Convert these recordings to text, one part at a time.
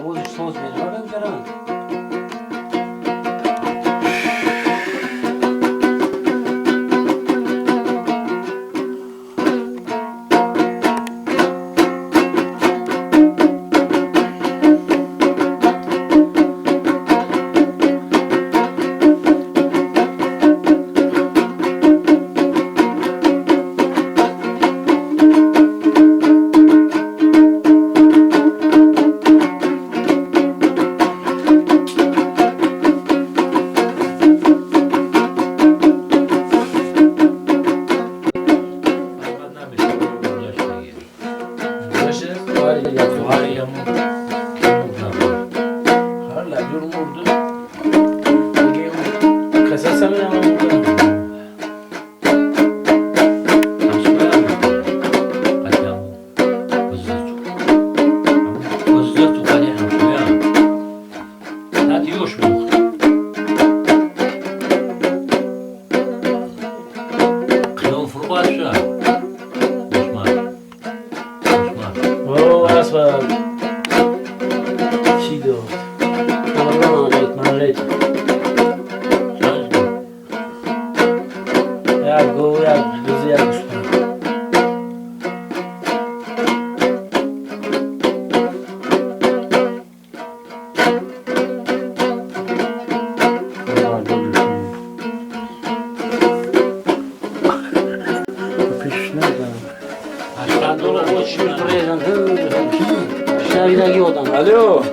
آوازش ساز میره آره بگذارم الو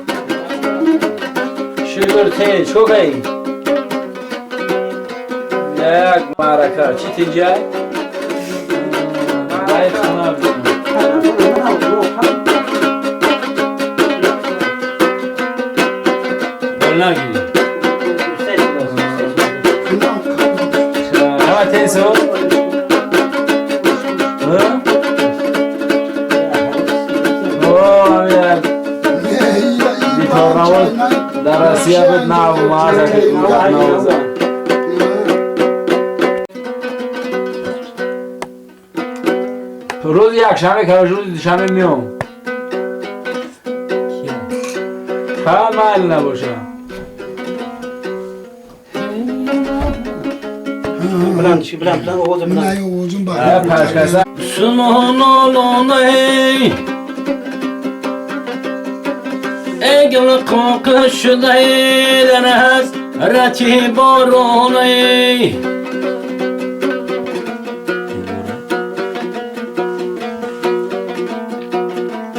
شیرته چوگی یک معرکه چی تینجای باید خونه بلنگی همه تیسو در آسیا بود ناو مازه روز یک شنبه که روز دوشنبه میام خیلی مایل نباشه بلند آوازم بلند سنانالانه اگل قاق شده در از رتی بارانه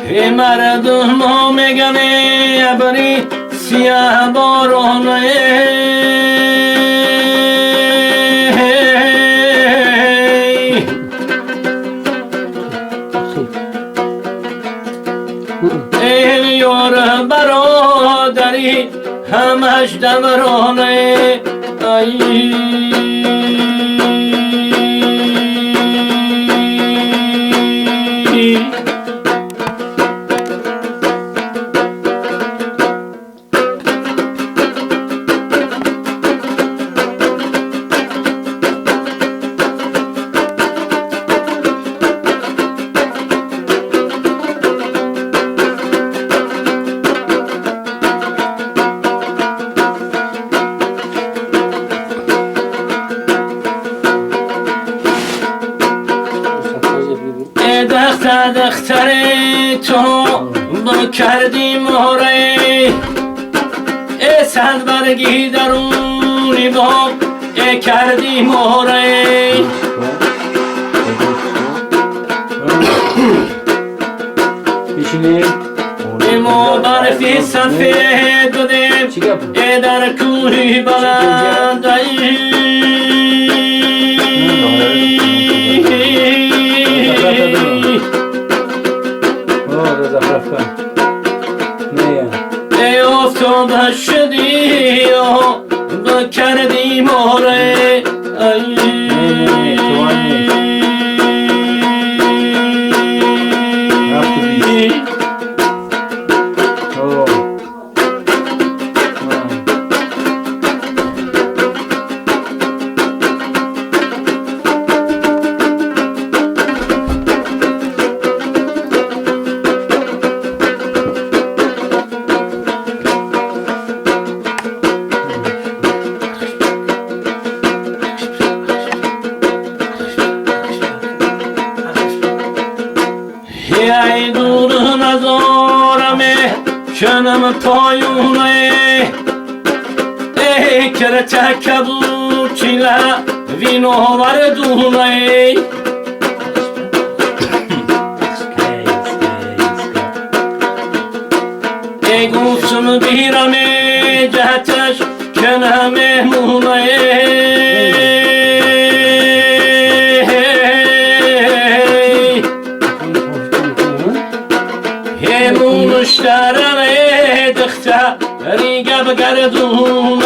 ای مردم ما میگنه ابری سیاه بارانه ای یار برادری همش دورانه دختر تو با کردی مهره ای صد برگی درونی با ای کردی مهره ای ما برفی سفید بودیم ای در کوهی بلند ای افتاده شدی و کردی مهره ای دور نزارمه شنم پایونه ای کرچه کبوچیله وینو وردونه ای گوشم بیرمه جهتش کنه مهمونه مشترم دخته ریگه بگردون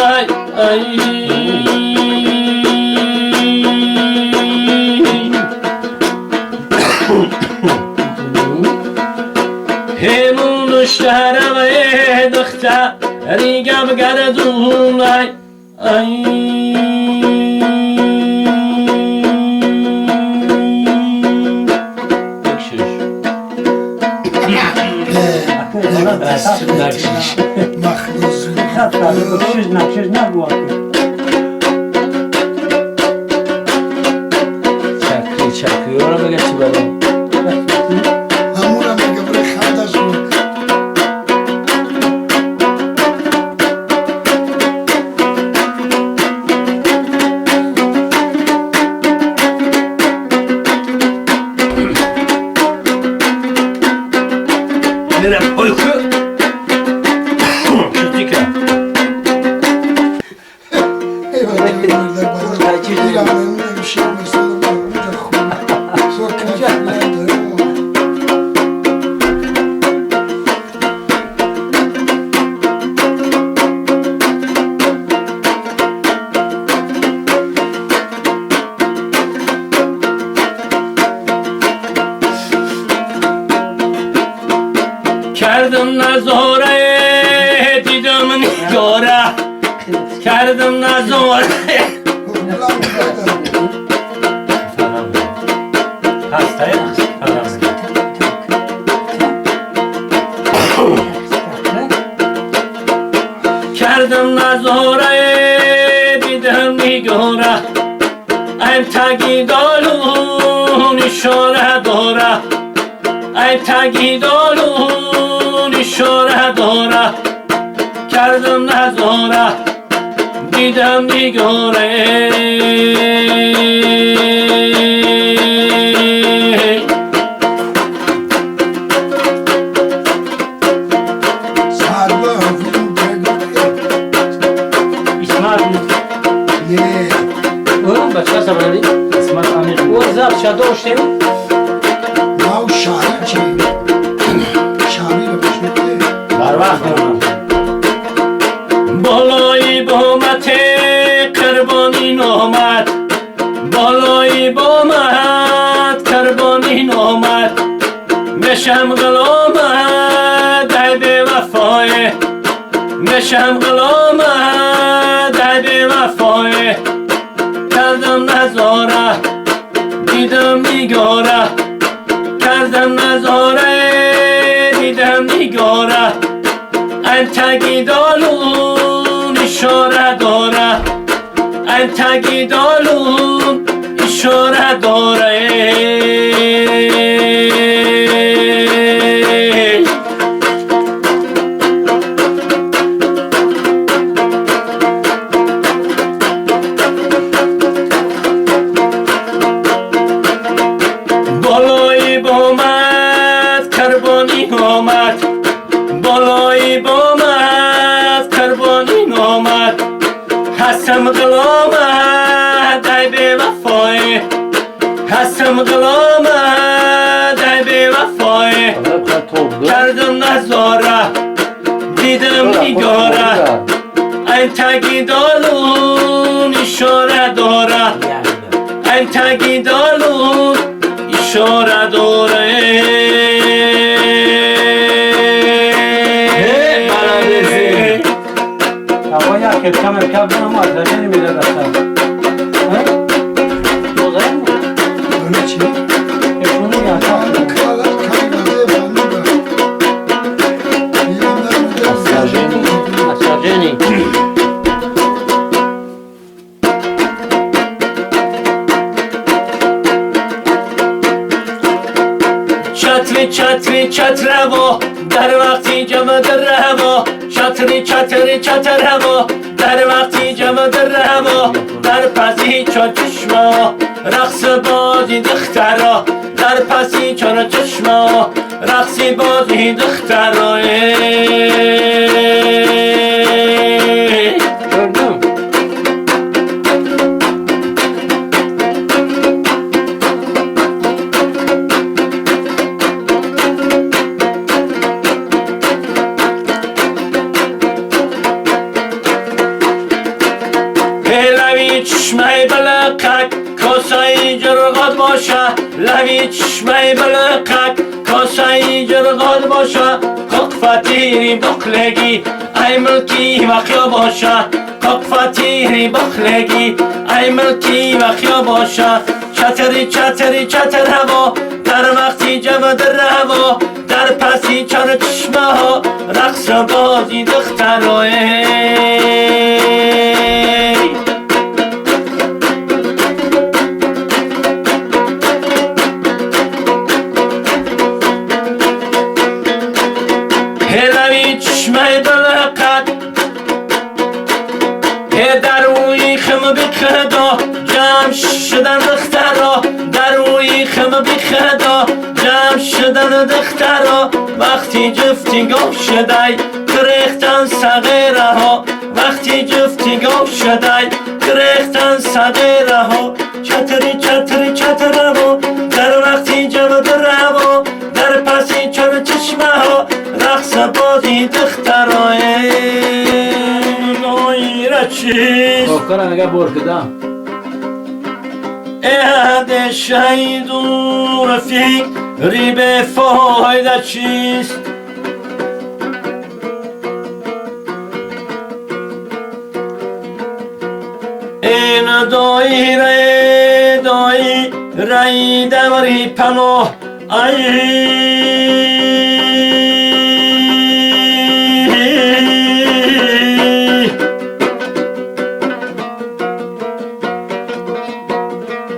همون مشترم دخته ریگه بگردون چکیو رو بگه چی بدم همونم بگه برای خندش بود میرم پایخه شدی که کردم نظاره دیدم نگاره کردم نظاره کردم نظاره دیدم نگاره این تگی دالون اشاره داره این تگی دالون اشاره داره کردم نظاره دیدم نگاره بچه سبرلی اسمت عمیق وزب شداشتیم ما شعری چی؟ شعری رو بشنده بر وقت نمیم بالای بامت قربانی نامد بالای بامت قربانی نامد مشم غلامت ای به وفای مشم غلامت ای به وفای کردم نظاره دیدم نگاره کردم نظاره دیدم نگاره این تگی دالون اشاره داره این تگی دالون اشاره داره بالای بامت کربانی آمد بالای بامت کربانی آمد هستم غلامت ای به وفای هستم غلامت ای به وفای کردم نظاره دیدم نگاره این تگی دالون اشاره داره این تگی دالون اشاره داره کم کنم از زمین میره دستم بازم دونه چی؟ کشونی اصلا کالا کالا بانو اساجینی چتری چتری چتری چتر هوا در وقتی جمع در هوا چتری چتری چتر هوا در وقتی جمع در هوا در پسی چار چشما رقص بازی دخترا در پسی چار چشما رقصی بازی دخترا Gördüm. لوی چشمه بلقک کاسای جرقات باشه لوی چشمه بلقک کاسای جرقات باشه کاکفتیری بخلگی ای ملکی وخیا باشه کاکفتیری بخلگی ای ملکی وخیا باشه چتری چتری چتر هوا در وقتی جمع در هوا در پسی چار چشمه ها رقص بازی دخترای هلوی چشمه بلقد در اوی خم بخدا جمع شدن دخترا در اوی خم بخدا جمع شدن دخترا وقتی جفتی گاه شدی گریختن صغیره ها وقتی جفتی گاه شدی گریختن صغیره ها چتری چتری چتر هوا در وقتی جمع در هوا در پسی چار چشمه ها رقص بازی دخترای نویره چیست Kokara nega borkida. اهد شهید و رفیق ریب فایده چیست این دایی رای دوری پناه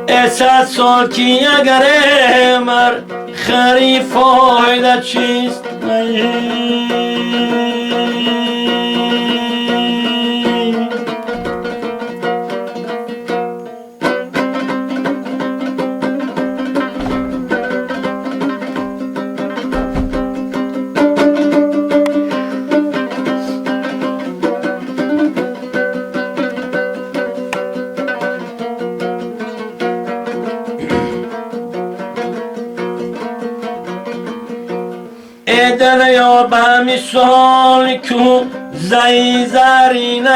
احساس ساکی اگر مر خری فایده چیست دنیا به مثال کو زی زرینه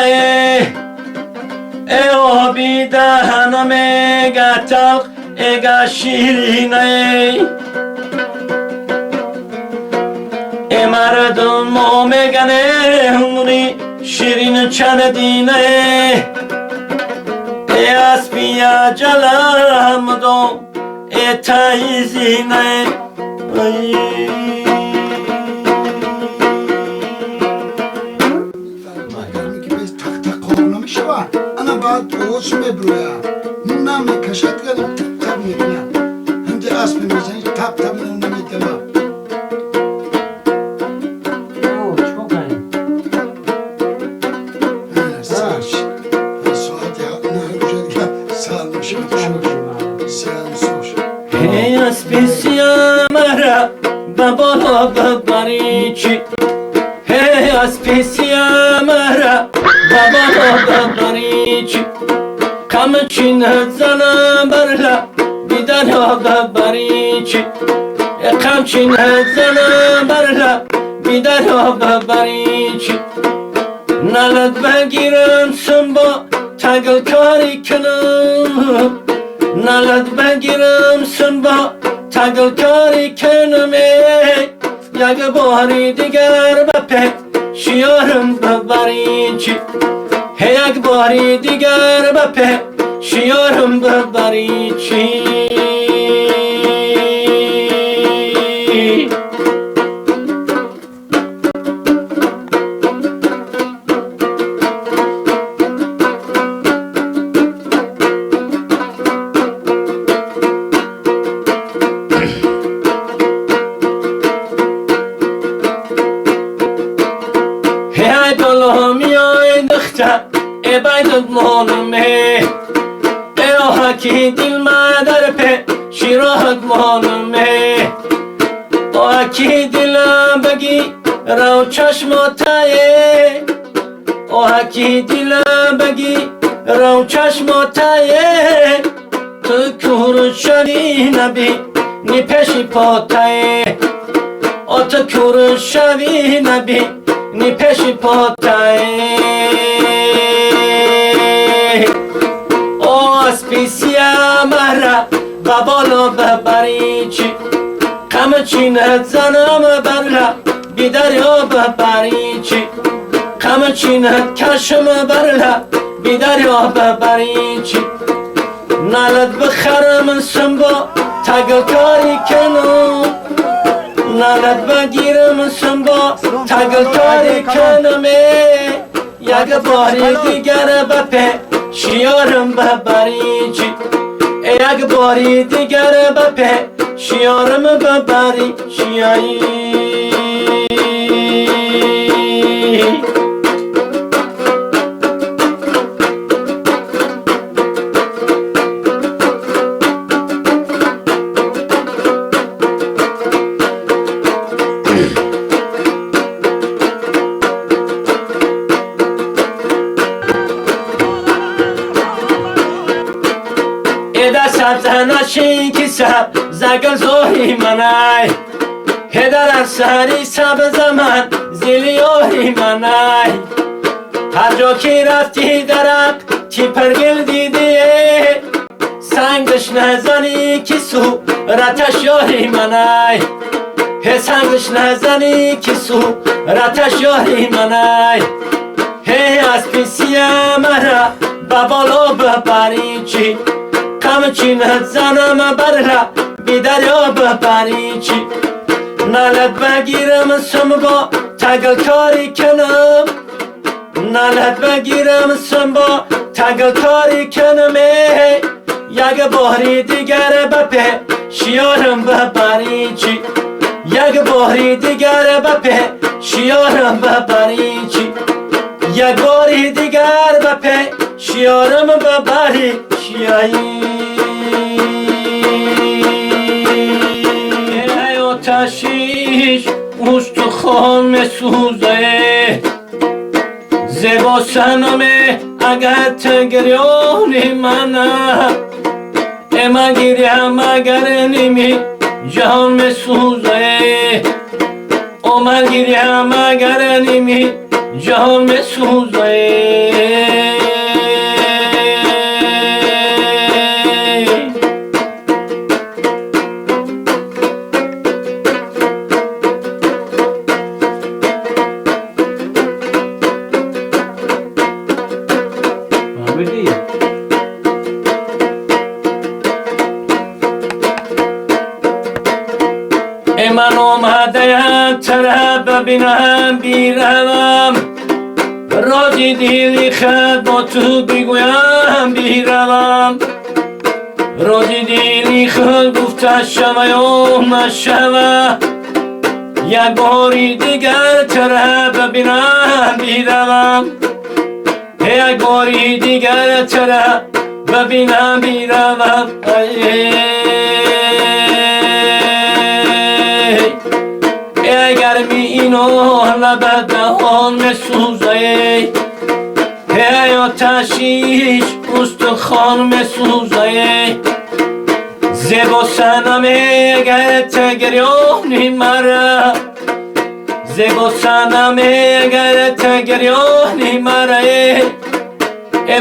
ای آبی دهنم اگه تلق اگه شیرینه ای مردم میگنه عمری شیرین چندینه ای اسبی جلم دوم ای تایزینه انا بعد اوش میبرویا نمیکشد کردم تب میکنم هنده اسب میزنی تب نمیدونم Oo, çok iyi. سالش ساعت نه سالمشم سالمشم ای اسبی سیامره بابا ببری چی ای اسبی سیامره بابا ببری چی کم چین زنم برلا بیدر ببری چی کم چین زنم برلا بیدر ببری چی نلد بگیرم سنبا تگل کاری کنم نلد بگیرم سنبا تگل کاری کنم یک باری دیگر بپه شیارم ببری چی یک باری دیگر بپه شیارم ببری چی بید مانمه اه کی دل مادر په شیراک مانمه اه کی دلم بگی رو چشماتایه اه کی دلم بگی رو چشماتایه تو کور شوی نبی نی پیشی پاتایه تو کور شوی نبی نی پیشی پاتایه اسپیسیا مرا بابالو ببری چی کم چینت زنم برلا بیدریا ببری چی کم چینت کشم برلا بیدریا ببری چی نالت بخرم سنبا تگل کاری کنم نالت بگیرم سنبا تگل کاری کنم یک باری دیگر بپه شیارم ببری چی یک باری دیگر بپه شیارم ببری شیایی هدا سبزناشین کی سب زگل زوری منای هدا سری سب زمان زلیوری منای هر جا کی رفتی درک چی پرگل دیدیه سنگش نزنی کی سو رتش یاری منای he سنگش نزنی کی سو رتش یاری منای he اسپیسیا مرا بابالو ببری چی کم چینت زنم برلا بیدریا ببری چی نالت بگیرم سنبا تگل کاری کنم نالت بگیرم سنبا تگل کاری کنم یک باری دیگر بپه شیارم ببری چی یک باری دیگر بپه شیارم ببری چی یک باری دیگر بپه شیارم ببری شیایی ای آتشیش استخوان مسوزه زیبا سنمه اگر تگریانی منم اما گیریم اگر نیمی جهان مسوزه اما گیریم اگر نیمی جهان مسوزه من اومدم تره ببینم بیرم راجی دیلی خد با تو بگویم بیرم راجی دیلی خد گفته شوه یا نشوه یک باری دیگر تره ببینم بیرم یک باری دیگر تره ببینم بیرم اگر می اینو لب دهان مسوزه ای آتشیش استخوان مسوزه زیبا سنمه اگر تگریانی مرا زیبا سنمه اگر تگریانی مرا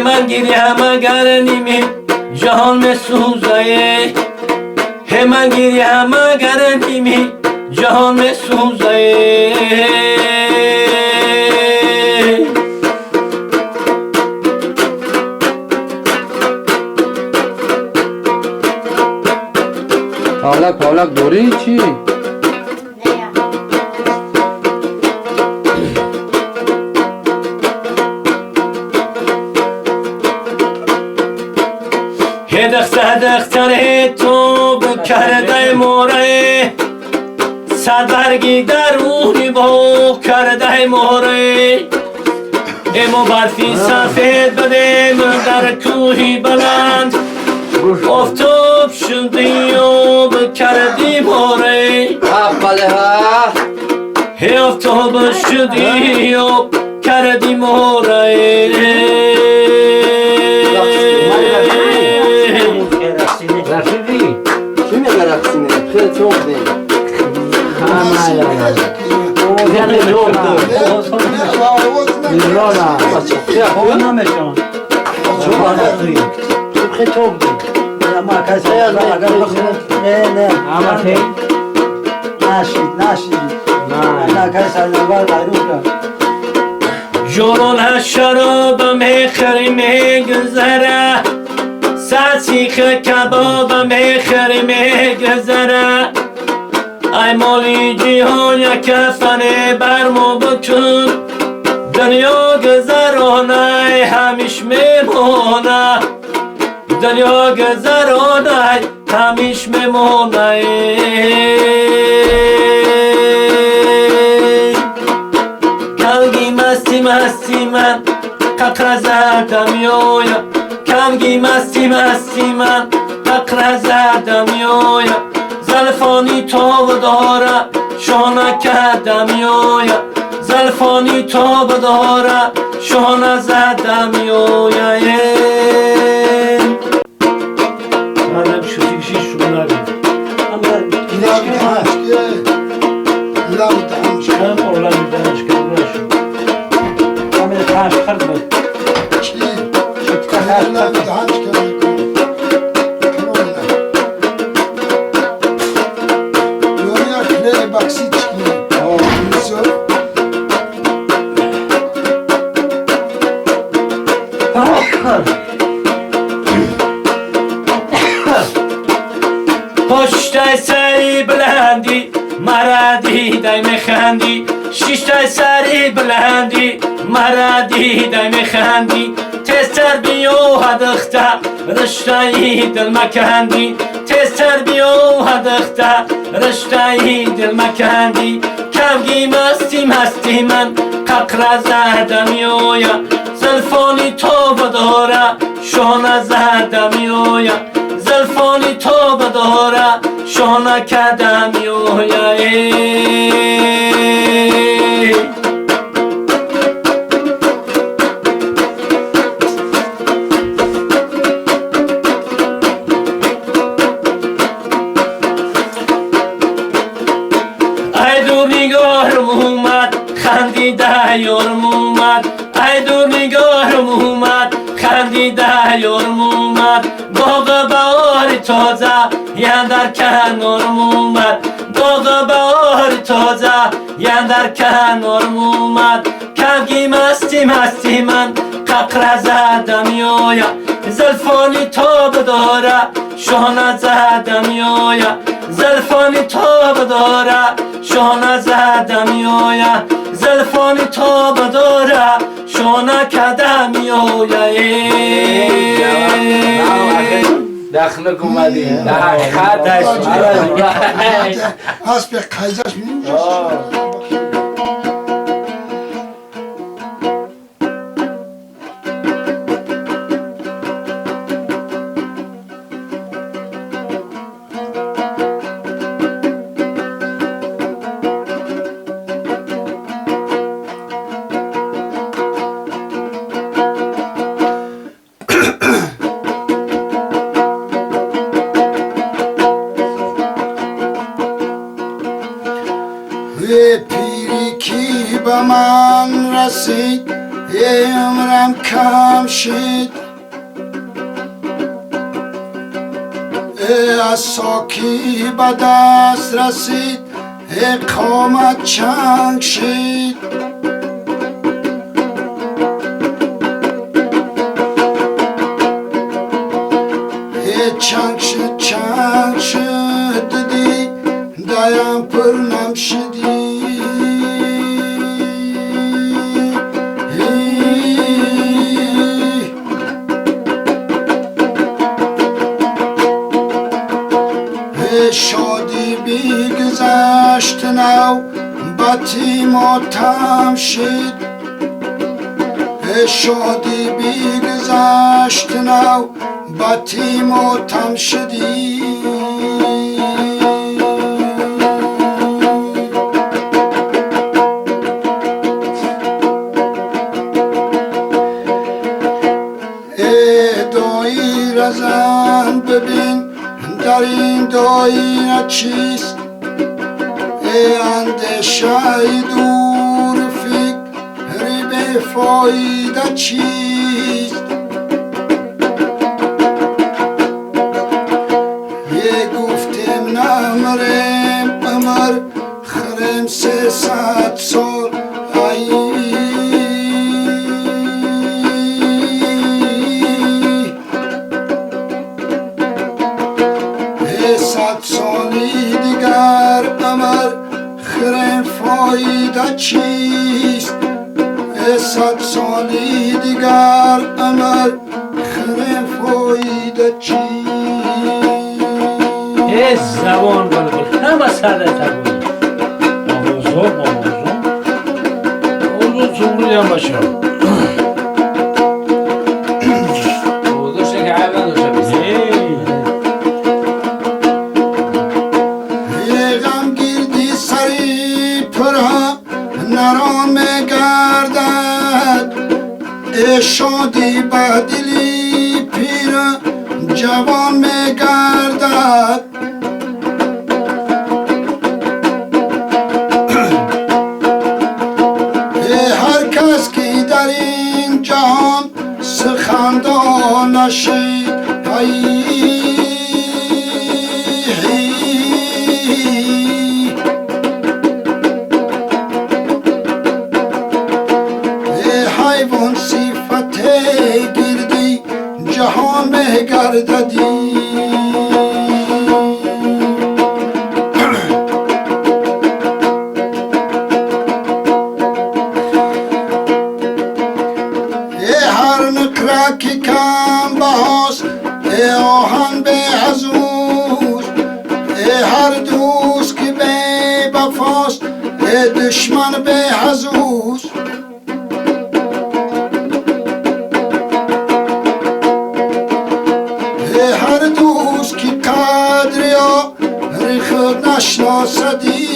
من گیریم اگر نیمی جهان مسوزه من گیریم اگر نیمی جهان مسوزه پالک دوری چی؟ دختر تو کرده موره سربرگی درونی با کرده موره اما برفی سفید بدیم در کوهی بلند آفتاب شدی و بکردی باره بله ها هی آفتاب شدی و کردی باره رفیقی چی میگه رقصینه؟ خیلی توق دیم میرانا خیلی توق دیم ما کسی اگر بخونم نه اما کی نشید نه کسی نوار غیرون کرد جرون شراب میخری میگذره سیخ کباب میخری میگذره ای مالی جیهان یک کفن برمو بکن دنیا گذرانه همیش میمونه دنیا گذرانه همیش میمونه کمگی مستی من قطره زدم یویا کمگی مستی من قطره زدم یویا زلفانی تو داره شانه کردم یویا زلفانی تو داره شانه زدم یویا منم شوتی شیش رو نگم کم اولم دانش کردم همه پنج خرد بود پشت سری بلندی مرا دیدی میخندی شیشت سری بلندی مرا دیدی میخندی تستر بیو هدخته رشته دل مکندی تستر بیو هدخته رشته دل مکندی کمگی مستی من ققره زدم یویا زلفانی تو بداره شانه زدم یویا زلفانی تو بداره شانه کردم یویا ای دور نگاهم اومد خندیده یارم اومد ای دور نگاهم اومد خندیده یارم اومد باغ بهار تازه یه در کنارم اومد باغ بهار تازه یه در کنارم اومد کمگی مستی من ققره زدم یویا زلفانی تو بداره شانه زدم یویا زلفانی تو بداره شانه زدم یویا زلفانی تو بداره شانه کردم یویا دخلك اومدی ده خطش اسب قیزش میشه پیری کی به من رسید عمرم کم شد عصا کی به دست رسید قامت چنگ شد چنگ شد دی دایم پر نم شدی شادی بیگذشت نو بطی ماتم شد شادی بیگذشت نو با تیم و تم شدی دایی رزن ببین در این دایی چیست اندیشه دور فکر بفایده چیست گفتم نمرم عمر خرم 300 سال صد سالی دیگر عمر خرم فایده چیست صد سالی دیگر عمر خرم فایده چیست زبان بلبل همه سر تبونی آوازو جمهوری هم باشه دوشه که عیبه دوشه بیسه غم گردی سری پرها نرام گردد شادی بدلی پیر جوان میگردد هر کس که در این جهان سخندان نشید حیوان صفت گردی جهان میگرددی هر نکرکی کم بهاست آهن به ازوز هر دوست که به بفاست دشمن به ازوز هر دوست که قدر یا ریخت نشناسدی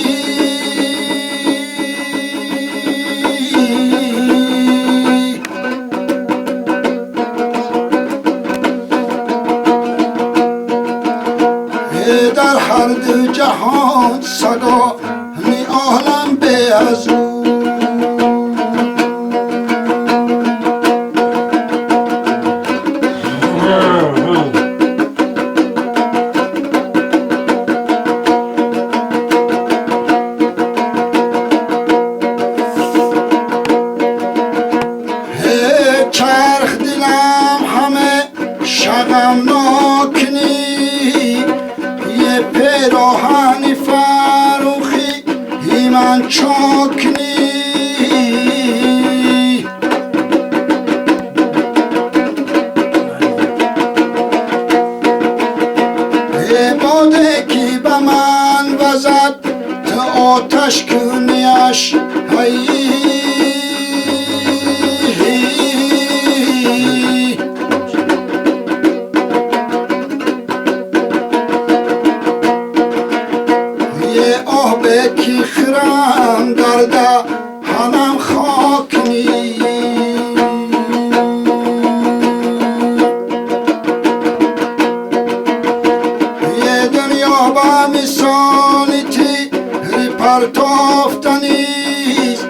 در هر دو جهان سگا می عالم به ازو چرخ دلم همه شغم ناکنی یه پیراهن فروخی ایمن چاکنی باده که به من وزد تا آتش کنیش کی خرم درده هنم خاکنی یه دنیا با مثالی تی پرتافتنیست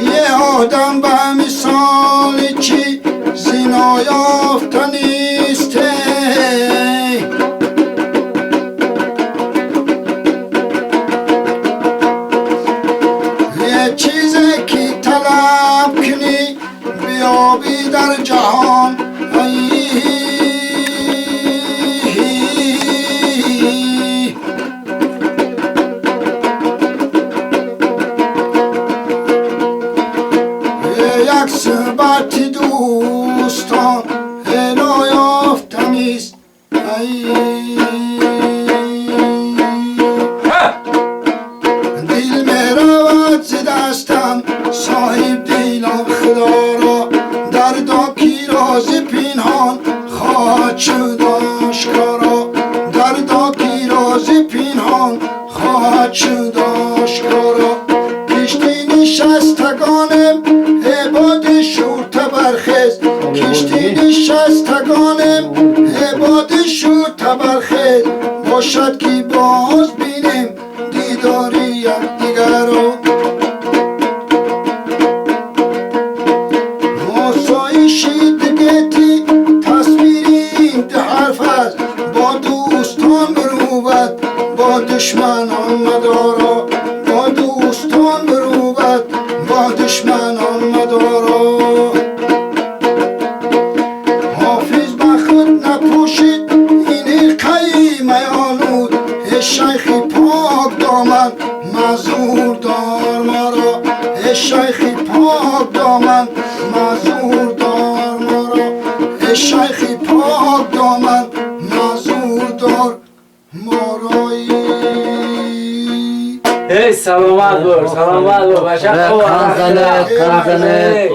یه آدم با مثالی چی زنا یافتنیست چیزی که طلب کنی بیابی در جهان یک صحبت دوستان نایافتنیست دل می رود ز دستم صاحب دیلم خدا را شد آشکارا دردا پیراز پینهان خواهد شد آشکارا کشتی نشستگانم عباد شورت برخیز کشتی نشستگانم عباد شورت برخیز باشد که باز بینیم دیداری یکدیگر رو آسایشی دگتی تصویری ده حرف است با دوستان بروبت با دشمنان مدارا با دوستان بروبت با دشمنان مدارا حافظ بخت نپوشید این قیمه آلود شیخی پاک دامن مزور دار مرا شیخی پاک دامن مزور دار مرا شیخی پاک دامن مزور دار مرایی ای سلامت بر باشد خوب کنزنه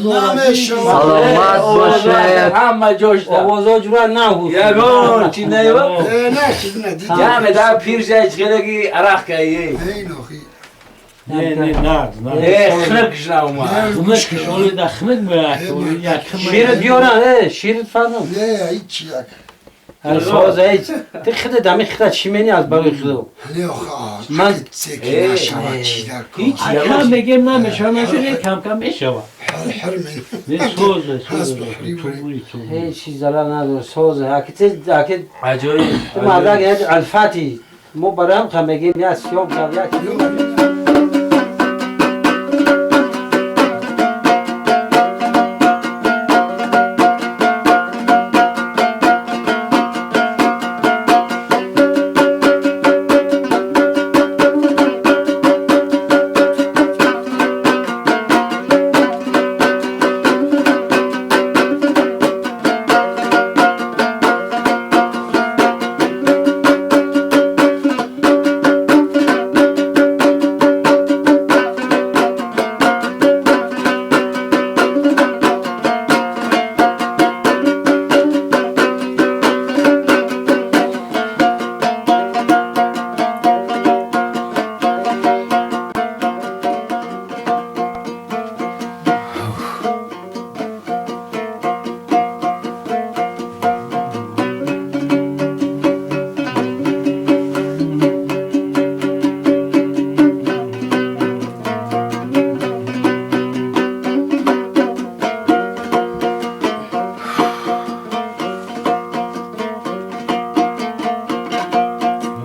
نام شما سلامت باشه همه جوش دار آوازا جورا نهو یگون چی نیو نشید ندید جمع در پیر جای چخیلگی عراق که ای این آخی ای خلقش نه اومد شیرت بیارن شیرت فرنم نه هیچی ساز هیچ تخده دمی خدا چیمنی از برای خدا نه آخه من سکی نشود چی در کن کم بگیم نمیشه نشده کم کم میشه حر من حسب حریبوری هیچ چیز دارم نداره ساز هکت عجایب مردک هیچ الفتی ما برام کم بگیم یا سیام کم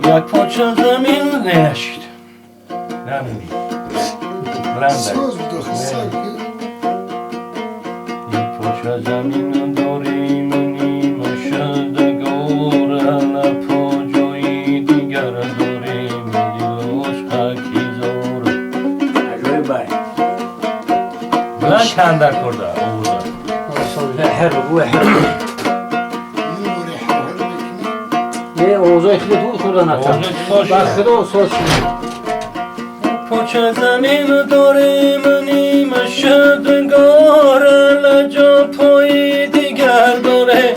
یک پاچه زمین نشید نمیدی سوز بود آخه ساکی یک پاچه زمین داریم نیم شدگار لپا جایی دیگر داریم دیوش خاکی زور عجایب بای بلند کندر کرده هر بو هر نوری حرر بکنی یه اوضاع خیلی دور خدا نکن بر خدا ساز پاچه زمین داریم نیم شدگار لجا پایی دیگر داره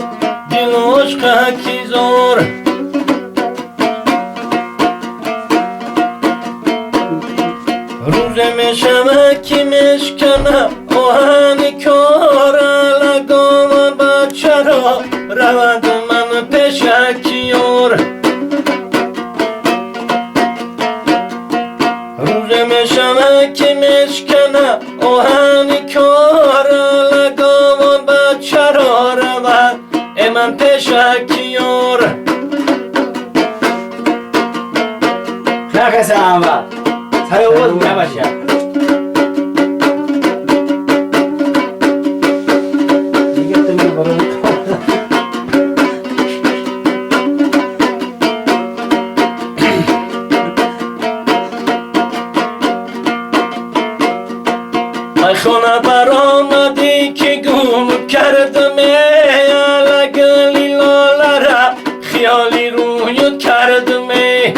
دیلوش خاکی زور روز میشم کی مشکنه آهن کار لگام بچه را روند من پشکیور روز میشم کی مشکنه آهن کار لگام بچه را روند من پشکیور خلاص اما سایه بود نباشه دیگه تمی برای ای خونه برآمدی که گم کردم لگلی لاله خیالی روی کردم این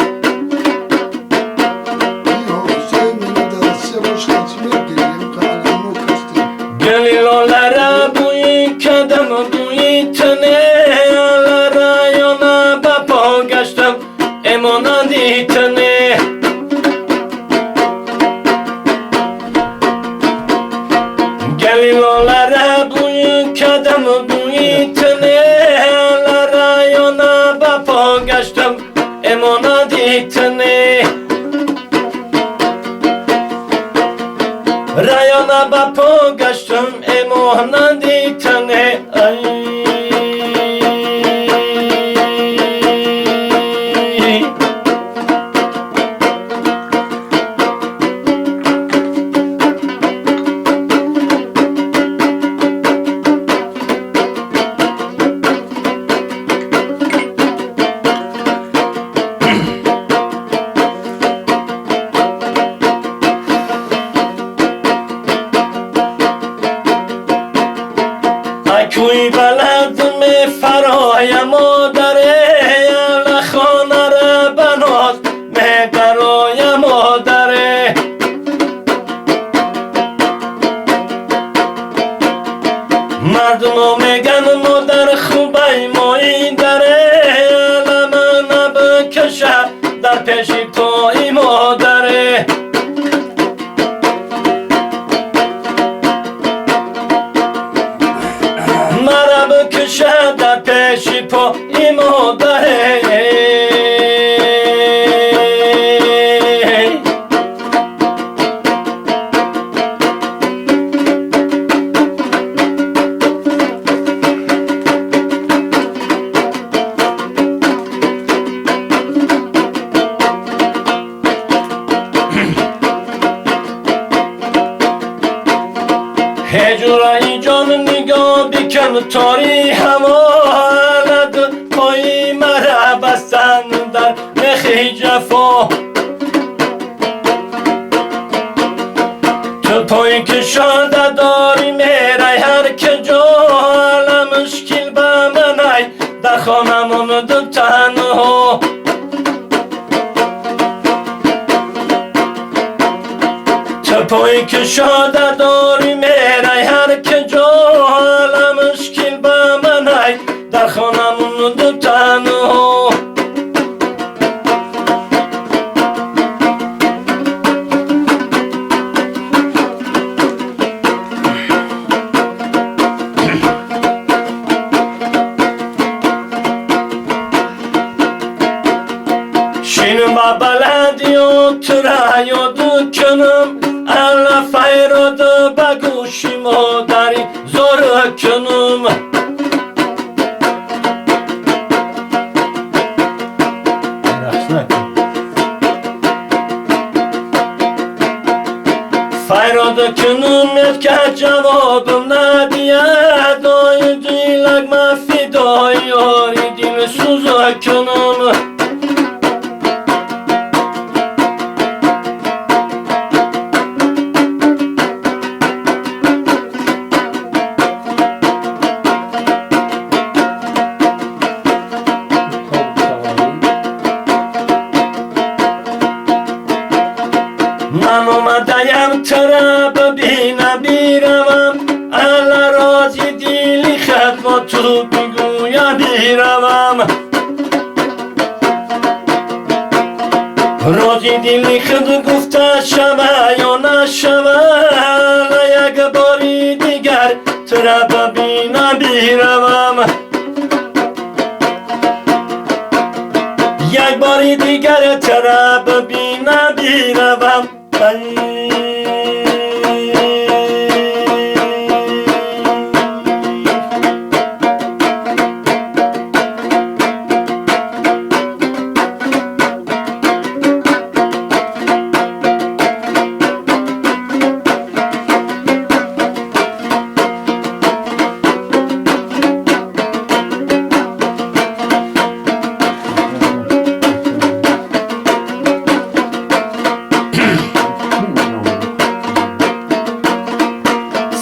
حسین منو درسته باش خطی بگیریم تا علمو کستیم گلی لاله بوی کدم بوی تنه رایانا با پا گشتم امانندی تنه ای کوی بلدم فرای مادره لخانه را بناز مهدرای مادره مردم میگن مادر خوبه مایی داره لمن بکشه در پیش توی مادره بکشه در پیش پای مادره هجرای جان نگاه بکن تاری همالد پای مرا بستن در نخی جفا تو پای که شاده داری میره هر که جا مشکل به منای در خانمون دو تنها پای که شاده داری میره هر که جا مشکل به منای در خانمون دو تنها شین با بلدی و تو را یاد کنم alla fayrod bagushi modari zor کنم fayrod کنم که جوابم ندیه دای دیلک مفی دای آری دل سوز کنم من اومدیم ترا ببینم بیروم الا رازی دیلی خط با تو بگویم بیروم رازی دیلی خط گفته شوه یا نشوه یک باری دیگر ترا ببینم بیروم یک باری دیگر ترا ببینم بیروم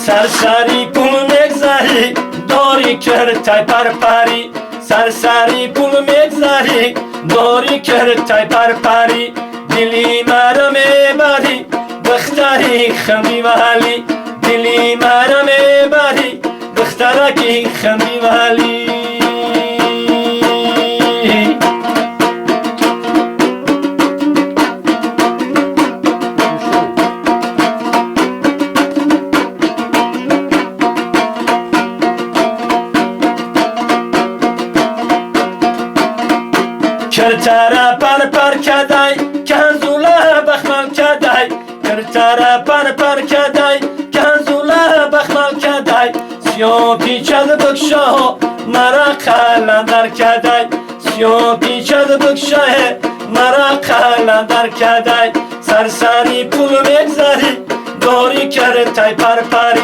سرسری پول مگذاری داری کرتای پرپری سرسری پول مگذاری داری کرتای پرپری دلی مرا میبری دختری خمی ولی دلی مرا میبری دخترکی خمی ولی کرتara پر کدای کنزوله بخمل کدای کرتara پر کدای سیاه پیچد بکشاه مرا قلندر کدای سیاه پیچد بکشاه مرا قلندر کدای سرسری پول مگذری داری کرد تای پرپری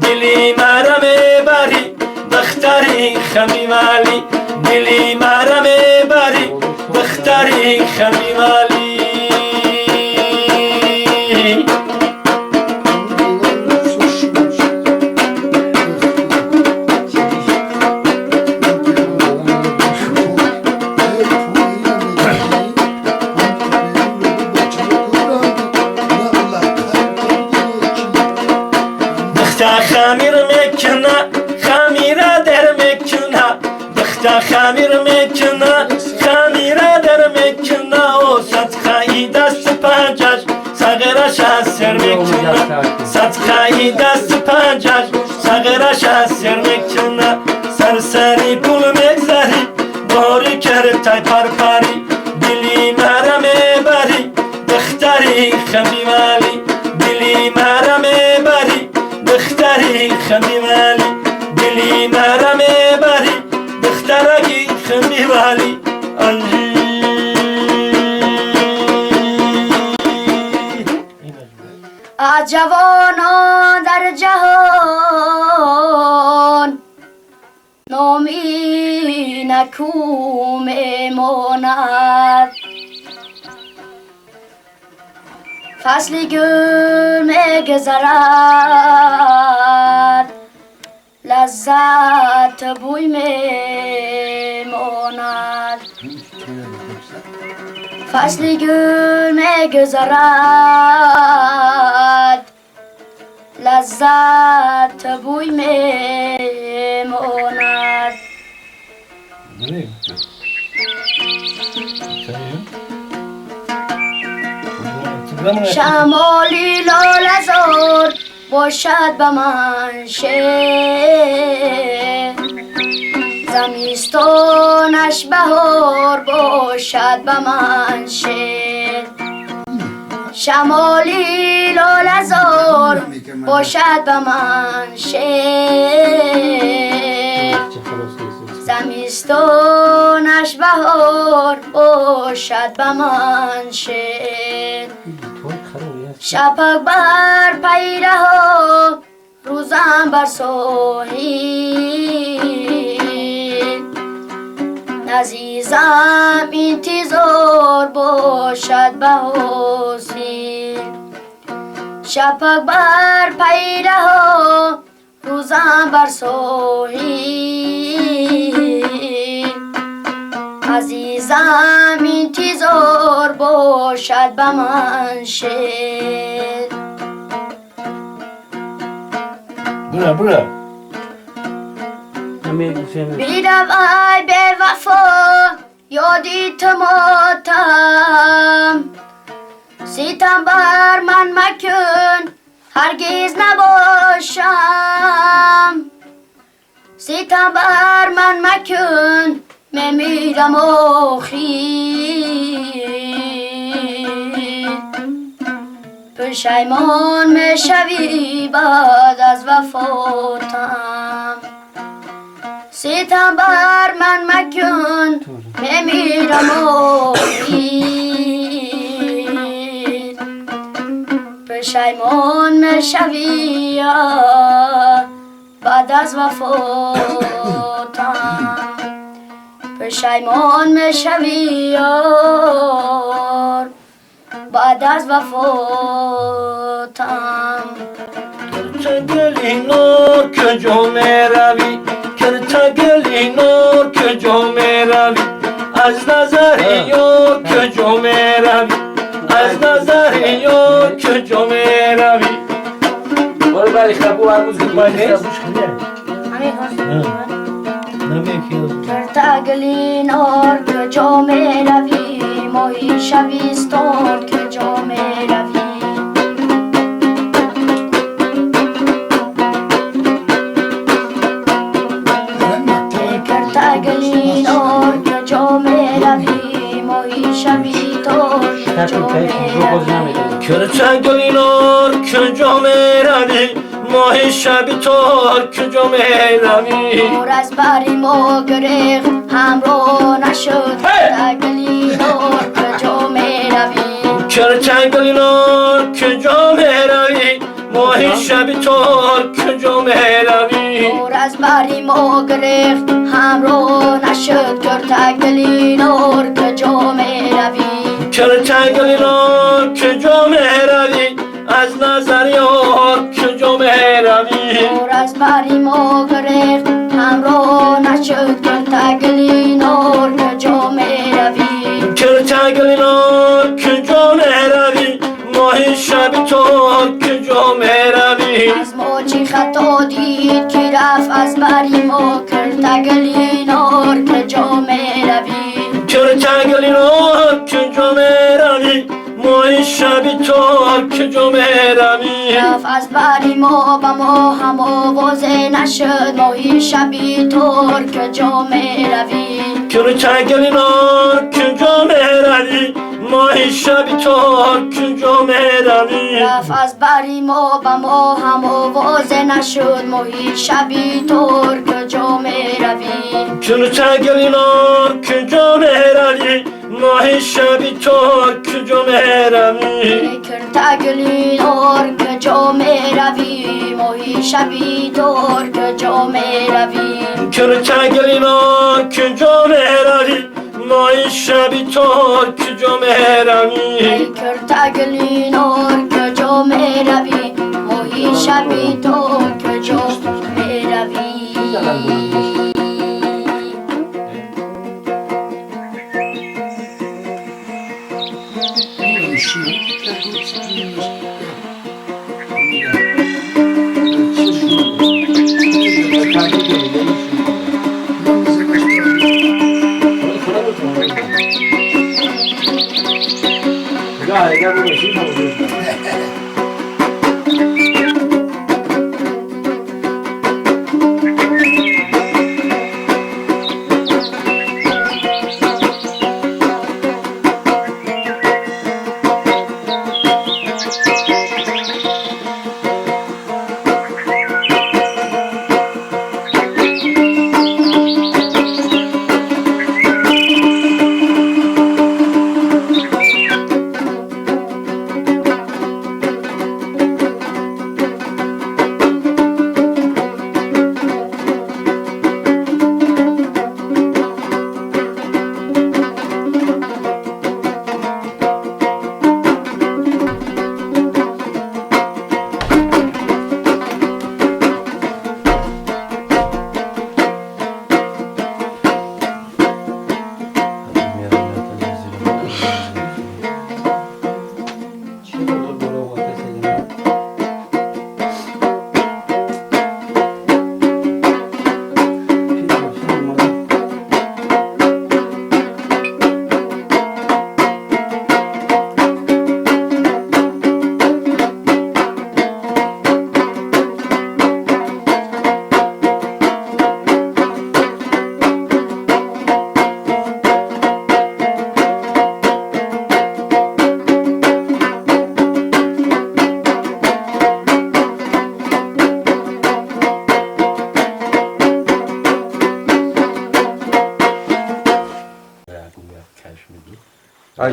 دلی مرا میبری دختری خمیمالی دلی مرا میبری دختری خمیمالی خمیر میکنه خمیره در میکنه دختر خمیر میکنه خمیره در میکنه و صدقه دست پنجش صغیرش از سر میکنه صدقه دست پنجش صغیرش از سر میکنه سرسری پول میگذری داری کرد تای پرپری دلی مرا میبری دختری خمیمالی دلی مرا میبری دختری خمیمالی دلی مرا میبری دخترکی خمیمالی از جوانان در جهان نامی نکو میماند فصل گل میگذرد لذت بوی میماند فصل گل میگذرد لذت بوی میماند شمالی لاله‌زار باشد به من شعر زمستانش بهار باشد به من شعر شمالی لاله‌زار باشد به من شعر زمستانش بهار باشد به من شعر شفق بر پیره ها روزم بر ساحل عزیزم انتظار باشد به حاصل شفق بر پیره ها روزم بر ساحل عزیزم انتظار باشد به من شعر برو بیرم ای به وفا یادی تو ماتم ستم بر من مکن هرگز نباشم ستم بر من مکن میمیرم آخیر پشیمان میشوی بعد از وفاتم ستم بر من مکن میمیرم آخیر پشیمان میشوی بعد از وفاتم پشیمان میشوی بعد از وفاتم گلی نور کجا میروی کرتا گلی نور کجا میروی از نظر یار کجا میروی از نظر یار کجا میروی برو برای خبو هرموز گلی کرتا گلی نور کجا میروی ماهی شبستان کجا میروی کرتا گلی نور کجا میروی ماهی شبستان کجا میروی کرتا گلی نور کجا میروی ماه شبی ترک جمعه روی نور از بری ما گریخت همراه نشد تگلی نور که جامعه روی چرا تگلی نور که جمعه روی ماه شبی ترک جمعه روی نور از بری ما گریخت همراه نشد تگلی نور که جامعه روی چرا تگلی نور که جمعه روی از نظر یار که جمعه روی نور از بری ما گریخت همراه نشد تگلی نور که جامعه روی چرا تگلی نور که جمعه روی ماه شبی ترک جمعه روی از موجی خطا دید که رفت از بری ما کرد تگلی نور که جامعه روی چرا تگلی نور که جمعه روی ماه شبی ترک جمعه روی رفت از بری ما با ما هم آوازه نشد ماهی شبی ترک جامعه روی چرا تگلی نور که جمعه روی ماه شبی ترک جمعه روی رفت از بری ما با ما هم آوازه نشد ماهی شبی ترک جامعه روی چرا تگلی نور که جمعه روی ماه شبی ترک جمعه روی کرد تگلی نور که جامعه روی ماهی شبی ترک جامعه روی چرا تگلی نور که جمعه روی ماه شبی ترک جمعه روی کرد تگلی نور که جامعه روی ماهی شبی ترک جامعه روی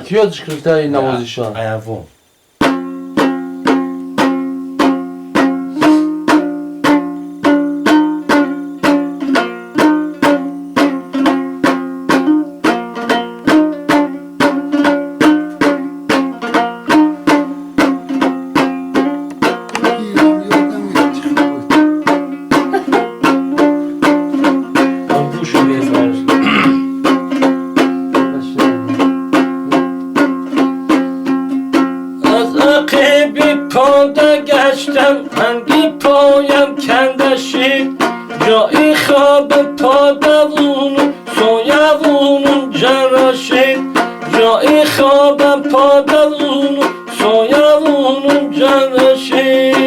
کی یادش گرفته این نوازشان؟ ایوون هنگی پایم کنده شد جایی خواب پا دوون سویوون جرا شد جایی خوابم پا دوون سویوون جرا شد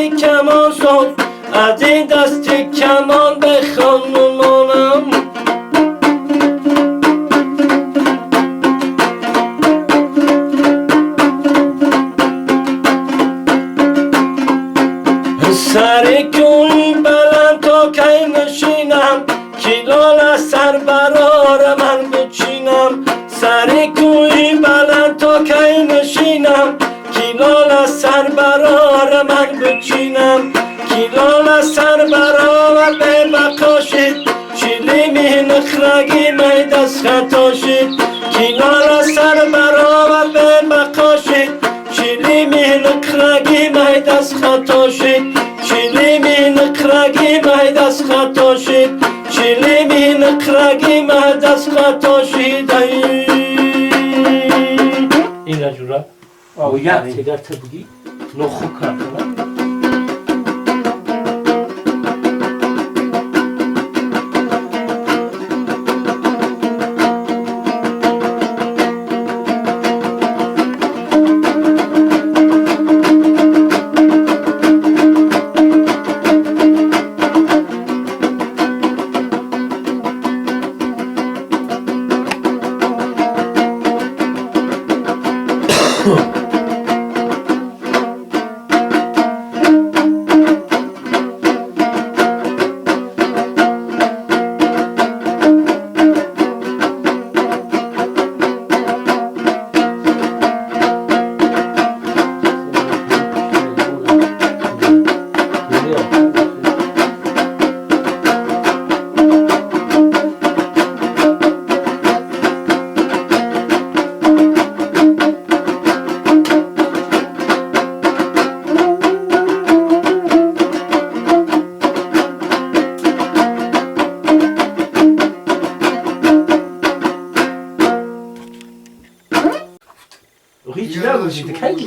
سری کمان ساز از این دست کمان بخوان مانم سر کوی بلند تا کی نشینم کلال از سر برار من بچینم سر کوی بلند تا کی نشینم کلال از سر برار من بچینم کلال از سر برار به بقاشید چیلی می نخرگی می دست خطاشید کلال از سر برار به بقاشید چیلی می نخرگی می دست خطاشید چیلی می نخرگی می دست خطاشید چیلی می نخرگی می دست خطاشید این رجورا او یا تگر تبگی نخو کردن Hiç ne bu şimdi? Kaç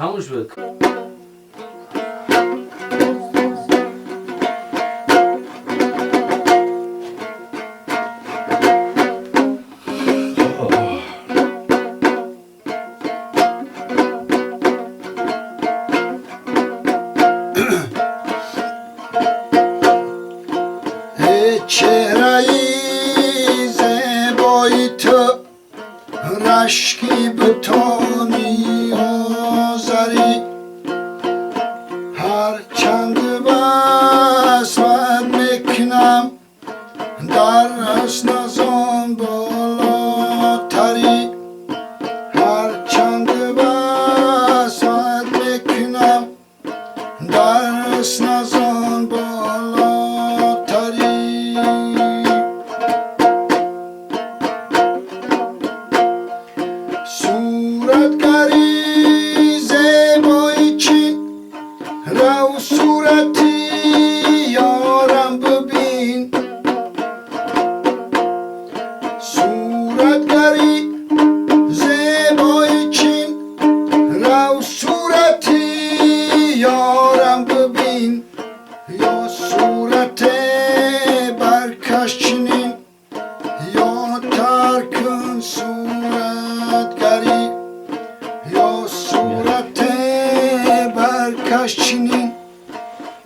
تموش بک چهره‌ای زیبای تو رشکی بتانی آزری هر چند وصفت میکنم در حسن از آن بالاتری هر چند وصفت میکنم در حسن از آن بالاتری صورتگری زیبایی چین رو صورتی یارم ببین صورتگری زیبایی چین رو صورتی یارم ببین یا صورت برکش چنین یا ترکن صورتگری یا صورت برکش چنین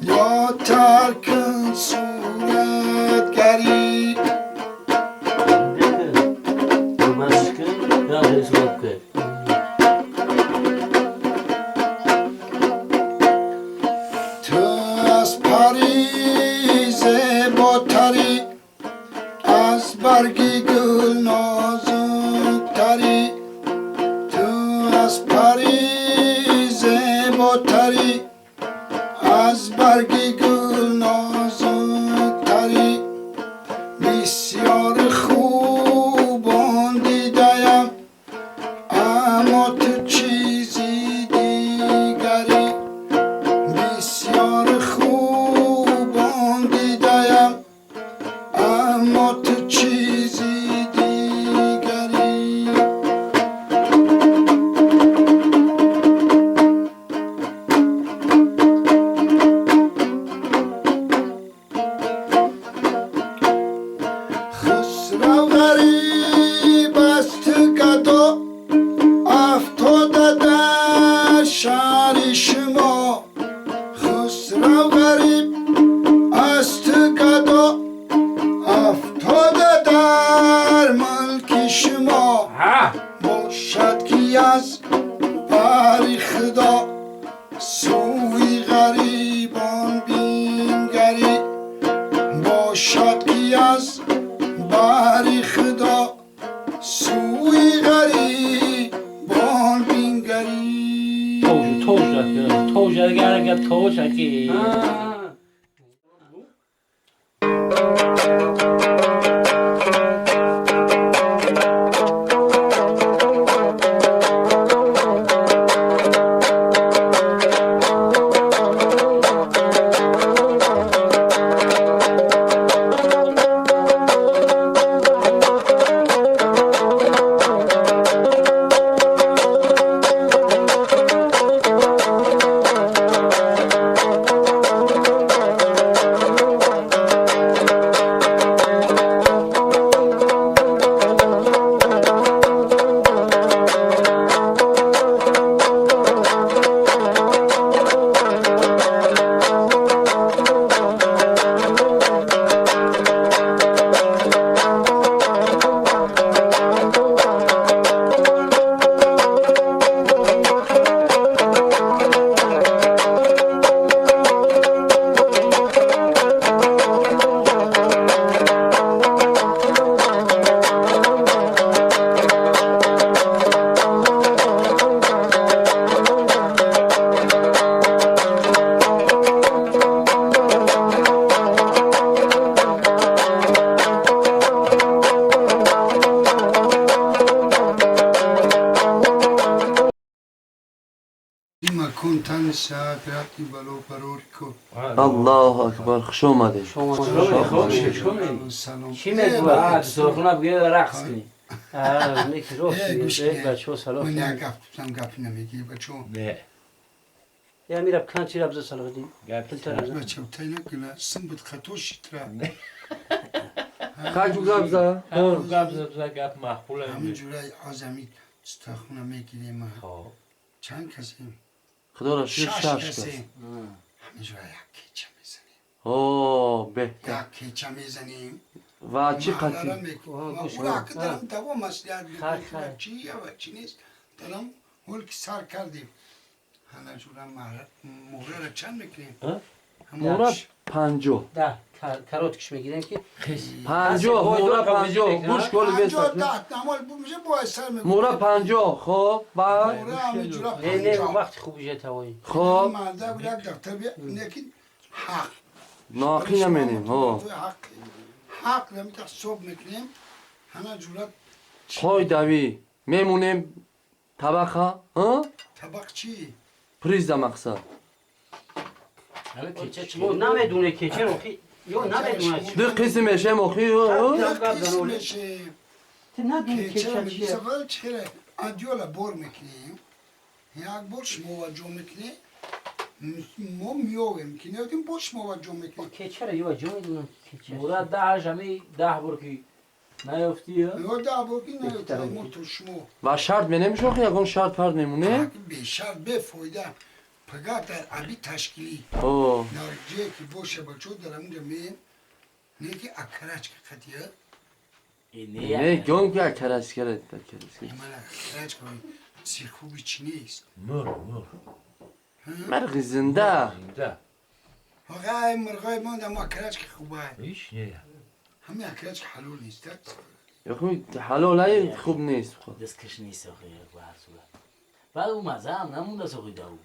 یا ترکن صورتگری تو از پریز باتری از برگی گل باشد کی از بر خدا سوی غریبان بینگری باشد کی از بر خدا سوی غریبان بینگری توشکی ما کنتن ساعت رفتی بلو پرور کو الله اکبر خوش اومده سلام چی میگوید؟ سرخونه بگید رقص کنی نیکی روش بگید بچه ها سلام من یک گفت نمیگی بچه نه یا میرب کن چی ربزه سلام دیم بچه تاینا گلا سن بود خطوشی ترا خاک گابزا گپ محبوله همین جورای آزمی استخونه میگیریم خب چند کسیم؟ خدا را شیر شش شش کسیم کس همین جورای یک کیچه میزنیم اوه بهتر یک کیچه میزنیم و چی محله قطعی را میکنیم او را که دارم دوا مسئلیت خیر. چیه و چی نیست دارم هول که سر کردیم همه جورا مهره را چند میکنیم؟ مورا 50 ده کروت کش میگیریم که 50 مورا 50 گوش کن پنجاه بسات ده نمال میشه باید سر میکنیم مورا 50 خب بعد مهره همین جورا نه نه 50 وقت خوبی جه توایی خب مرده بود یک دفتر بیا نکن حق ناقی نمینیم ها حق نمیتونم صبح میکنیم همه جورا پای دوی میمونیم طبقه ها طبق چی؟ پریز مقصد او نمیدونه که چه رو خی یا نمیدونه چی دو قسم میشه مخی یک قسم میشه تو ندونی که چرا چه چیه میسفر چیره آدیولا بور میکنیم یک برش موجه میکنیم ما میویم که نیدیم برش موجه میکنیم که چرا یا جو میدونم که چه مراد 10 همی 10 برکی نیفتی یا ده برکی نیدیم ما تو شما و شرط می نمیشه یکون شرط پرد میمونه به شرط بفایده پگاه در عبی تشکیلی اوه نارجه که باشه بچه دارم اونجا میم نیکی اکرچ که خطیه نه گنگ بیا کرس کرد من اکرچ کنیم سی خوبی چی نیست مرغ زنده اینجا آقای مرغای ما دم اکرچ که خوبه هیچ نه همین اکرچ که حلول نیست یکون حلال خوب نیست خب دستکش نیست آخه به هر صورت بعد اون مزه هم نمونده ساقی دارو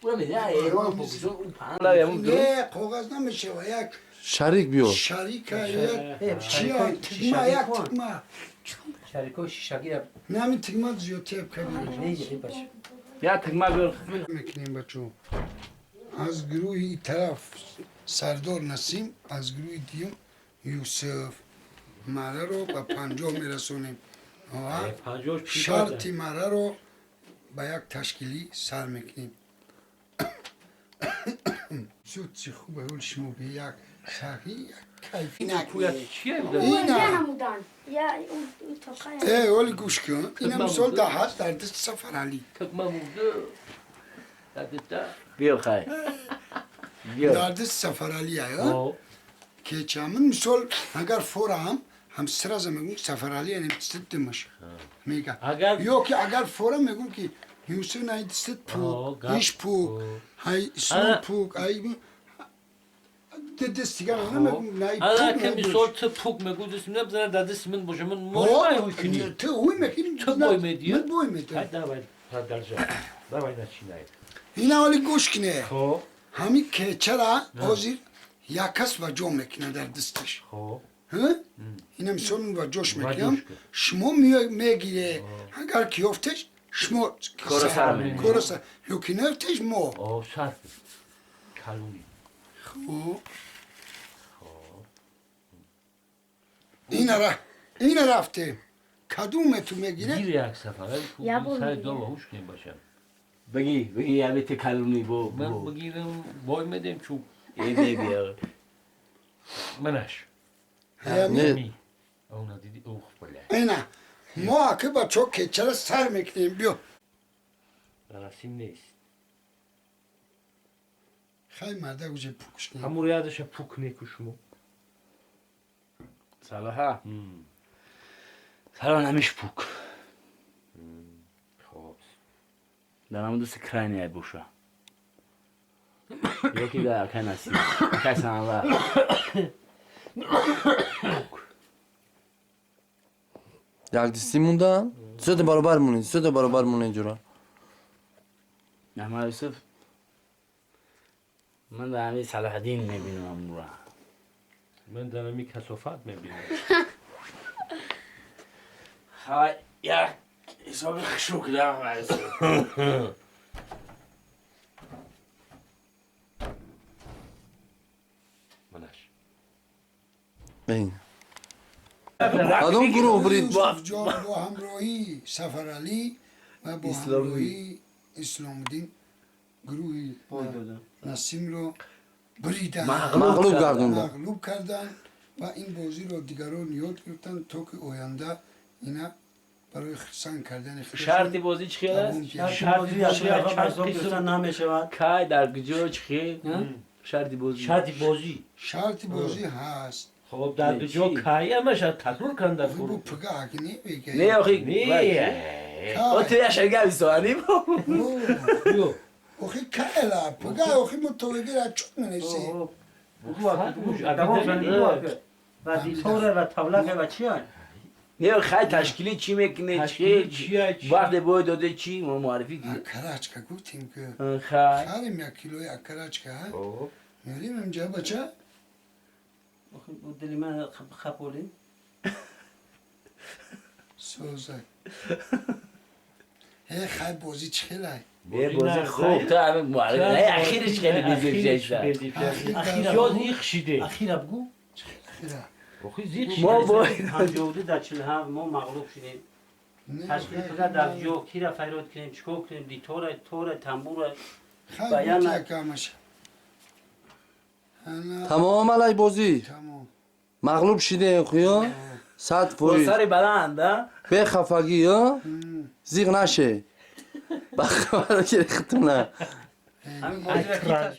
اون میده ایران پوکشون اون پند نه کاغذ نمیشه و یک شریک بیو شریک یک چیا تگما یک تگما شریکو شیشگی نمی تگما زیوتیب کنیم نیگه بچه یا تکما بیار میکنیم بچو از گروه این طرف سردار نسیم از گروه دیم یوسف مره رو به 50 میرسونیم و شرطی مره رو به یک تشکیلی سر میکنیم زود چی خوبه اول شما به یک سخی یک کیفی نکنیم اینه همودن یا اون توقعه ای اولی گوش کن این هم سال ده هست در دست سفر علی تکما مونده بیار خیلی در دست سفر علی ها که چمن مثال اگر فورم همسر از میگم سفر علی یعنی دست دمش میگه اگر یا که اگر فورا میگم که یوسف نه دست پو ایش پو های اسلام پو ای دستیگه نه میگم نه اگر که میسال تو پوک میگودیس نبزنه دادیس من باشه من موی کنی تو اوی میکنیم تو بوی میدی من بوی میدم های داوای درجا داوای نچینای اینا ولی گوش کنه خب همین که چرا آزیر یک کس و جو میکنه در دستش خب ها اینم سون و جوش میکنم جوش کن. شما میگیره اگر کیافتش شما کورسا یو که نفتش ما آه صرف کلونی خب این رفته کدوم تو میگیره گیر یک سفره یا برو سر دیگه. دو باهوش کنیم باشم بگی یعنی تی کلونی بو من بگیرم بای میدیم چوب ایده بیا منش همین می اون دیدی اوه بله اینا ما که با چو که چرا سر میکنیم بیا رسیم نیست خیلی مرده گوشه پوکش کنیم همون یادش پوک نیکوشمو صلاحه صلاح نمیش پوک خب دارم دوست کرانیه بوشه یکی در که نسیم که سنوه یک دستی موندن؟ سه تا برابر مونه سه تا برابر مونه اینجورا احمد یوسف من در همین صلاح الدین میبینم امورا من دارم می کسافت میبینم خواهی یک حسابی خشوک دارم احمد یوسف منش این کدوم گروه برید یوسف جان با همراهی سفر علی و با همراهی اسلام الدین گروهی نسیم رو بریدن مغلوب گردوندن مغلوب کردن و این بازی رو دیگران یاد گرفتن تا که آینده اینا برای سنگ کردن خودشون شرطی بازی چی خیلی است؟ شرطی قسم نمیشود که در گجا چی خیلی؟ شرطی بازی شرطی بازی شرط بازی هست خب در جا کایی همش تطور کن در بو فرو پگه اگه نمیگه نه آخی نه او توی اشتر گوی سوانی بیو آخی کهلا پگه آخی متوجه را چون منیسی و دیتوره و تبلغه و چی هست؟ نه خیلی تشکیلی چی میکنه چی وقت باید داده چی ما معرفی کنیم اکراچ که گفتیم که خیلی خریم یک کیلوی اکراچ که میریم اینجا بچه دلی من خپولیم سوزه هی خیلی بازی چخیله یه بازی خوب تو همه معرفی نه اخیرش خیلی بیزی شد جاز ایخ شیده اخیره بگو خیره بخی زیخ ما شیده باید همجوردی در 47 ما مغلوب شدیم تشکیل فقط در جو کی را فیرود کنیم چکو کنیم دیتوره توره تنبوره خیلی بیان بودی اکامش تمام علی بازی تمام مغلوب شده خویا صد با فوری سر بلند ها به خفگی ها زیغ نشه بخبر گرفتونه همین بازی را کی